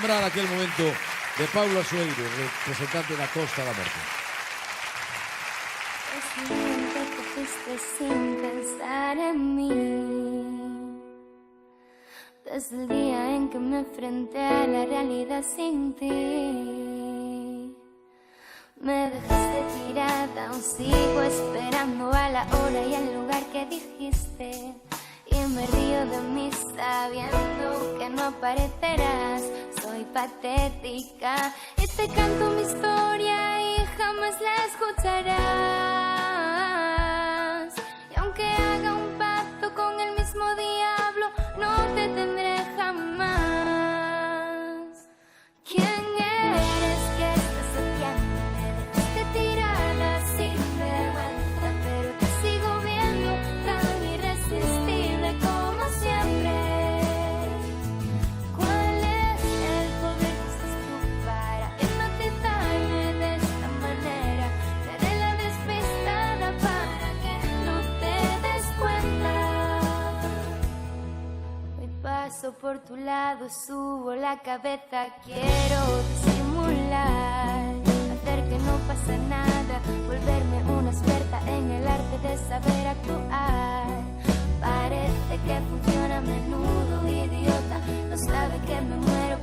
lembrar aquel momento de Paulo Azueiro, representante da Costa da Morte. Es que te fuiste sin pensar en mí. Desde el día en que me enfrenté a la realidad sin ti. Me dejaste tirada, aún sigo esperando a la hora y al lugar que dijiste. Y me río de mí sabiendo que no aparecerás. Soy patética y te canto mi historia y jamás la escucharás. Y aunque haga un pacto con el mismo diablo, no te tendré jamás. ¿Quién eres que estás odiando? Me dejaste tirada sin vergüenza, pero te sigo viendo tan irresistible como siempre. ¿Cuál es el poder que usas tú para hipnotizarme de esta manera? Seré la despistada para que no te des cuenta. Hoy paso por tu lado, subo la cabeza, quiero disimular, hacer que no pasa nada, volverme una experta en el arte de saber actuar. Parece que funciona a menudo, idiota, no sabe que me muero